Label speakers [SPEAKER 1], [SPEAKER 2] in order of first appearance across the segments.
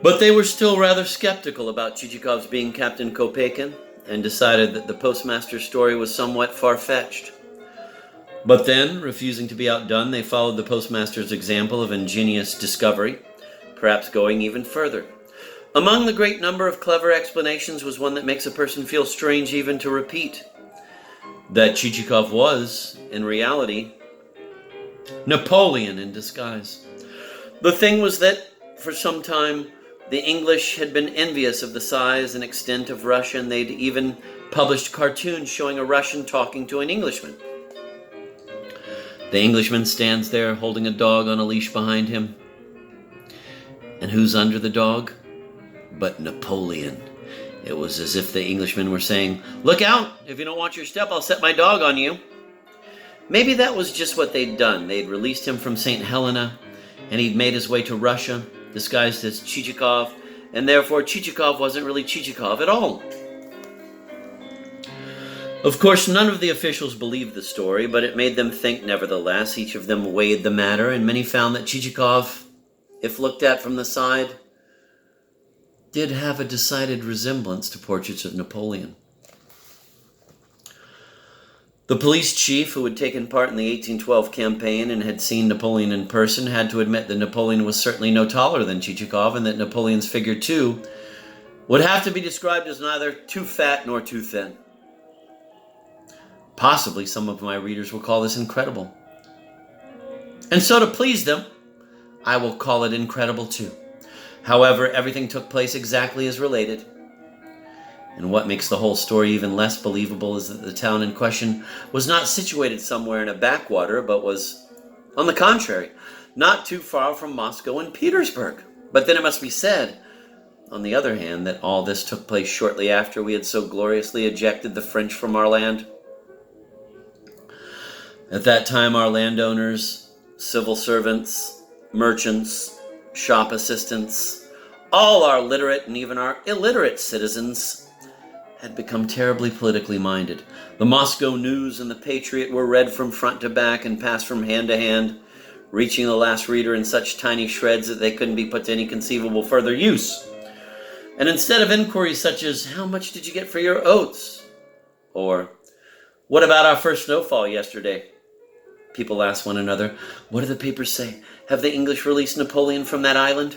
[SPEAKER 1] But they were still rather skeptical about Chichikov's being Captain Kopeikin and decided that the postmaster's story was somewhat far-fetched. But then, refusing to be outdone, they followed the postmaster's example of ingenious discovery, perhaps going even further. Among the great number of clever explanations was one that makes a person feel strange even to repeat. That Chichikov was, in reality, Napoleon in disguise. The thing was that, for some time, the English had been envious of the size and extent of Russia, and they'd even published cartoons showing a Russian talking to an Englishman. The Englishman stands there holding a dog on a leash behind him. And who's under the dog? But Napoleon. It was as if the Englishman were saying, "Look out! If you don't watch your step, I'll set my dog on you." Maybe that was just what they'd done. They'd released him from St. Helena, and he'd made his way to Russia, disguised as Chichikov, and therefore Chichikov wasn't really Chichikov at all. Of course, none of the officials believed the story, but it made them think nevertheless. Each of them weighed the matter, and many found that Chichikov, if looked at from the side, did have a decided resemblance to portraits of Napoleon. The police chief, who had taken part in the 1812 campaign and had seen Napoleon in person, had to admit that Napoleon was certainly no taller than Chichikov, and that Napoleon's figure, too, would have to be described as neither too fat nor too thin. Possibly some of my readers will call this incredible. And so to please them, I will call it incredible too. However, everything took place exactly as related. And what makes the whole story even less believable is that the town in question was not situated somewhere in a backwater, but was, on the contrary, not too far from Moscow and Petersburg. But then it must be said, on the other hand, that all this took place shortly after we had so gloriously ejected the French from our land. At that time, our landowners, civil servants, merchants, shop assistants, all our literate and even our illiterate citizens had become terribly politically minded. The Moscow News and the Patriot were read from front to back and passed from hand to hand, reaching the last reader in such tiny shreds that they couldn't be put to any conceivable further use. And instead of inquiries such as, "How much did you get for your oats?" or "What about our first snowfall yesterday?" people asked one another, "What do the papers say? Have the English released Napoleon from that island?"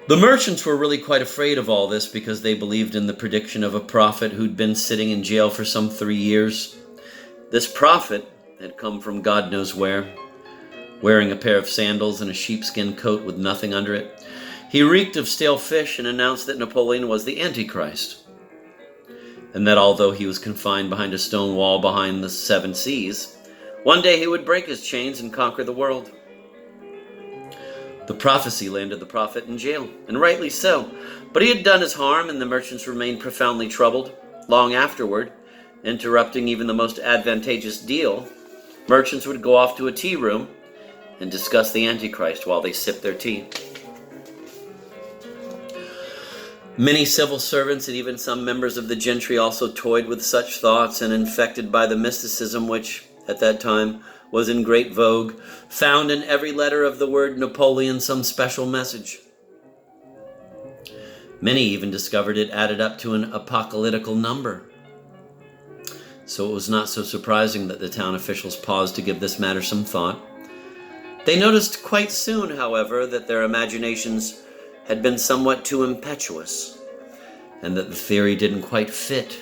[SPEAKER 1] The merchants were really quite afraid of all this because they believed in the prediction of a prophet who'd been sitting in jail for some 3 years. This prophet had come from God knows where, wearing a pair of sandals and a sheepskin coat with nothing under it. He reeked of stale fish and announced that Napoleon was the Antichrist, and that although he was confined behind a stone wall behind the 7 seas, one day he would break his chains and conquer the world. The prophecy landed the prophet in jail, and rightly so. But he had done his harm, and the merchants remained profoundly troubled. Long afterward, interrupting even the most advantageous deal, merchants would go off to a tea room and discuss the Antichrist while they sipped their tea. Many civil servants and even some members of the gentry also toyed with such thoughts, and infected by the mysticism which, at that time, was in great vogue, found in every letter of the word Napoleon some special message. Many even discovered it added up to an apocalyptical number. So it was not so surprising that the town officials paused to give this matter some thought. They noticed quite soon, however, that their imaginations had been somewhat too impetuous, and that the theory didn't quite fit.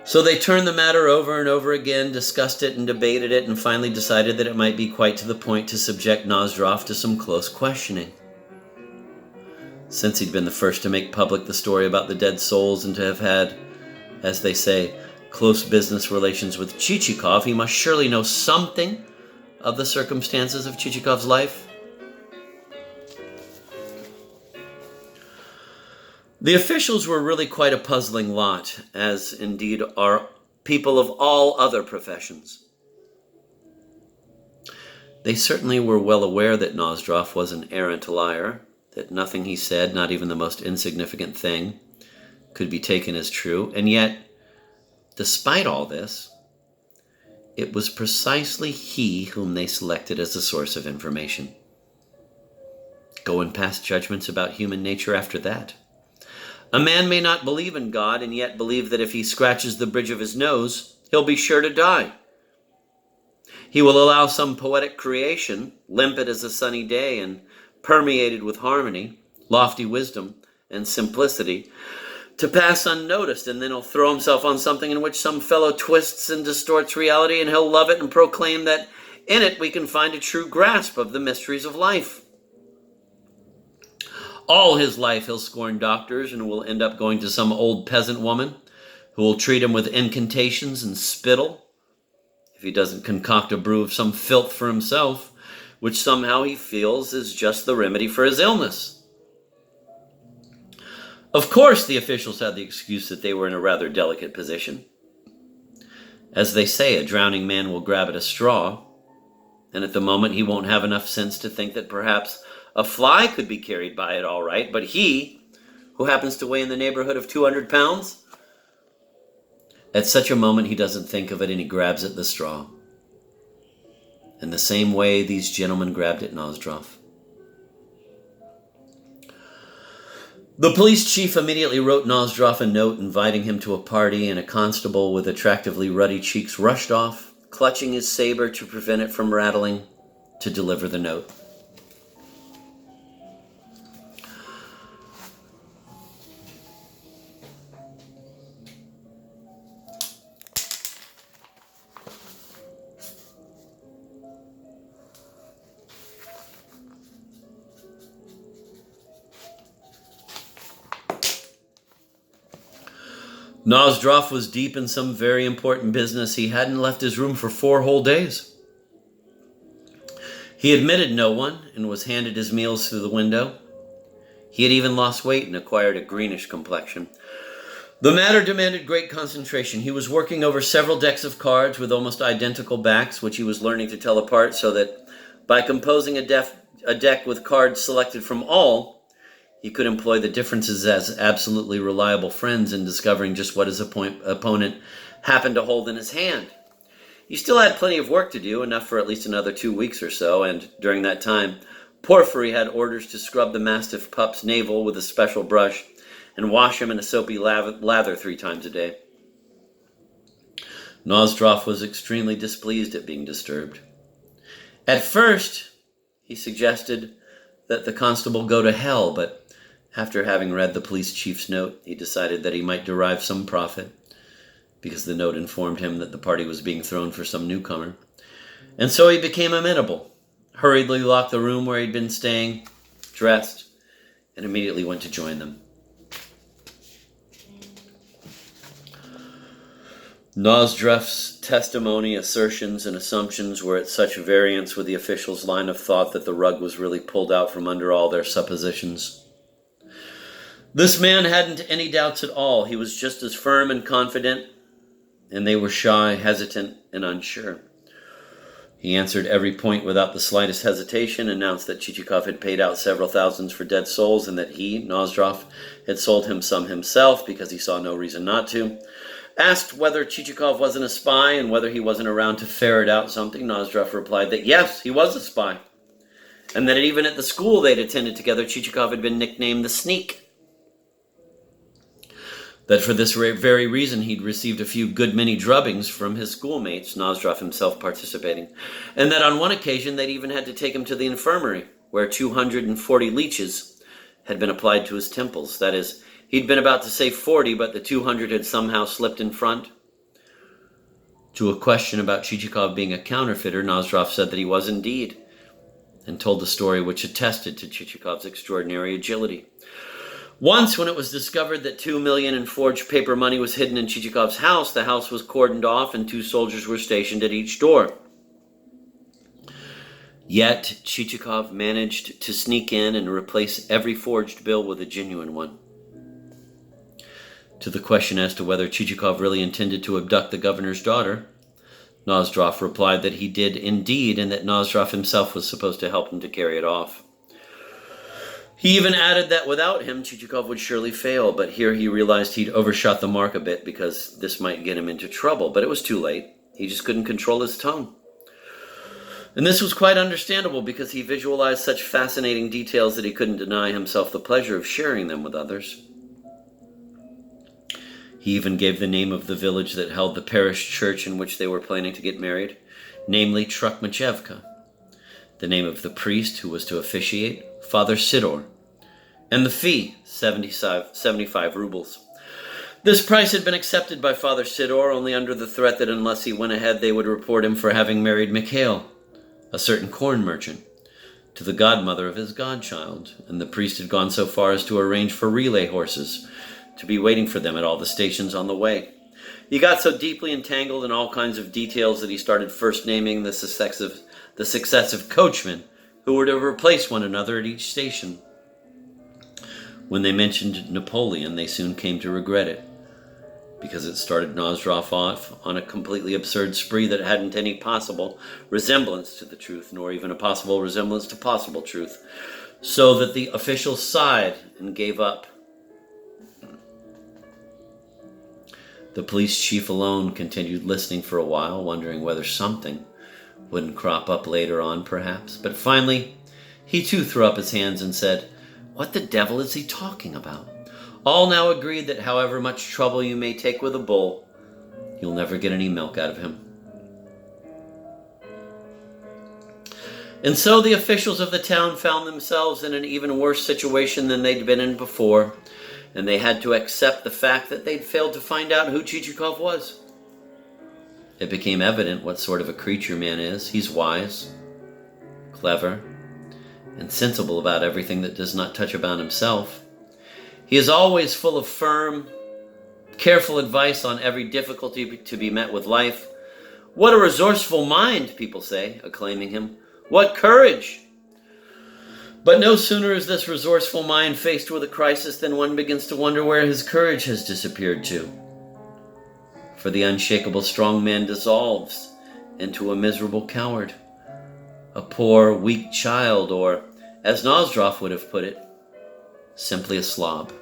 [SPEAKER 1] So they turned the matter over and over again, discussed it and debated it, and finally decided that it might be quite to the point to subject Nozdrov to some close questioning. Since he'd been the first to make public the story about the dead souls and to have had, as they say, close business relations with Chichikov, he must surely know something of the circumstances of Chichikov's life. The officials were really quite a puzzling lot, as indeed are people of all other professions. They certainly were well aware that Nozdrov was an arrant liar, that nothing he said, not even the most insignificant thing, could be taken as true, and yet, despite all this, it was precisely he whom they selected as the source of information. Go and pass judgments about human nature after that. A man may not believe in God and yet believe that if he scratches the bridge of his nose, he'll be sure to die. He will allow some poetic creation, limpid as a sunny day and permeated with harmony, lofty wisdom, and simplicity, to pass unnoticed, and then he'll throw himself on something in which some fellow twists and distorts reality, and he'll love it and proclaim that in it we can find a true grasp of the mysteries of life. All his life he'll scorn doctors and will end up going to some old peasant woman who will treat him with incantations and spittle if he doesn't concoct a brew of some filth for himself, which somehow he feels is just the remedy for his illness. Of course, the officials had the excuse that they were in a rather delicate position. As they say, a drowning man will grab at a straw, and at the moment he won't have enough sense to think that perhaps a fly could be carried by it all right, but he, who happens to weigh in the neighborhood of 200 pounds, at such a moment he doesn't think of it and he grabs at the straw. In the same way these gentlemen grabbed at Nozdrov. The police chief immediately wrote Nozdrov a note inviting him to a party, and a constable with attractively ruddy cheeks rushed off, clutching his saber to prevent it from rattling, to deliver the note. Nozdrov was deep in some very important business. He hadn't left his room for 4 whole days. He admitted no one and was handed his meals through the window. He had even lost weight and acquired a greenish complexion. The matter demanded great concentration. He was working over several decks of cards with almost identical backs, which he was learning to tell apart, so that by composing a deck with cards selected from all, he could employ the differences as absolutely reliable friends in discovering just what his opponent happened to hold in his hand. He still had plenty of work to do, enough for at least another 2 weeks or so, and during that time, Porfiry had orders to scrub the Mastiff pup's navel with a special brush and wash him in a soapy lather 3 times a day. Nozdrov was extremely displeased at being disturbed. At first, he suggested that the constable go to hell, but after having read the police chief's note, he decided that he might derive some profit, because the note informed him that the party was being thrown for some newcomer. And so he became amenable, hurriedly locked the room where he'd been staying, dressed, and immediately went to join them. Nozdrov's testimony, assertions, and assumptions were at such variance with the officials' line of thought that the rug was really pulled out from under all their suppositions. This man hadn't any doubts at all. He was just as firm and confident, and they were shy, hesitant, and unsure. He answered every point without the slightest hesitation, announced that Chichikov had paid out several thousands for dead souls, and that he, Nozdrov, had sold him some himself because he saw no reason not to. Asked whether Chichikov wasn't a spy and whether he wasn't around to ferret out something, Nozdrov replied that yes, he was a spy, and that even at the school they'd attended together, Chichikov had been nicknamed the Sneak. That for this very reason he'd received a few good many drubbings from his schoolmates, Nozdrov himself participating, and that on one occasion they'd even had to take him to the infirmary, where 240 leeches had been applied to his temples. That is, he'd been about to say 40, but the 200 had somehow slipped in front. To a question about Chichikov being a counterfeiter, Nozdrov said that he was indeed, and told the story which attested to Chichikov's extraordinary agility. Once, when it was discovered that 2 million in forged paper money was hidden in Chichikov's house, the house was cordoned off and 2 soldiers were stationed at each door. Yet, Chichikov managed to sneak in and replace every forged bill with a genuine one. To the question as to whether Chichikov really intended to abduct the governor's daughter, Nozdrov replied that he did indeed, and that Nozdrov himself was supposed to help him to carry it off. He even added that without him, Chichikov would surely fail, but here he realized he'd overshot the mark a bit because this might get him into trouble. But it was too late. He just couldn't control his tongue. And this was quite understandable because he visualized such fascinating details that he couldn't deny himself the pleasure of sharing them with others. He even gave the name of the village that held the parish church in which they were planning to get married, namely Trukmachevka, the name of the priest who was to officiate, Father Sidor, and the fee, 75 rubles. This price had been accepted by Father Sidor only under the threat that unless he went ahead, they would report him for having married Mikhail, a certain corn merchant, to the godmother of his godchild, and the priest had gone so far as to arrange for relay horses to be waiting for them at all the stations on the way. He got so deeply entangled in all kinds of details that he started first naming the successive coachmen who were to replace one another at each station. When they mentioned Napoleon, they soon came to regret it, because it started Nozdrov off on a completely absurd spree that hadn't any possible resemblance to the truth, nor even a possible resemblance to possible truth, so that the officials sighed and gave up. The police chief alone continued listening for a while, wondering whether something wouldn't crop up later on, perhaps. But finally, he too threw up his hands and said, "What the devil is he talking about?" All now agreed that however much trouble you may take with a bull, you'll never get any milk out of him. And so the officials of the town found themselves in an even worse situation than they'd been in before, and they had to accept the fact that they'd failed to find out who Chichikov was. It became evident what sort of a creature man is. He's wise, clever, and sensible about everything that does not touch upon himself. He is always full of firm, careful advice on every difficulty to be met with life. What a resourceful mind, people say, acclaiming him. What courage! But no sooner is this resourceful mind faced with a crisis than one begins to wonder where his courage has disappeared to. For the unshakable strong man dissolves into a miserable coward, a poor, weak child, or, as Nozdrov would have put it, simply a slob.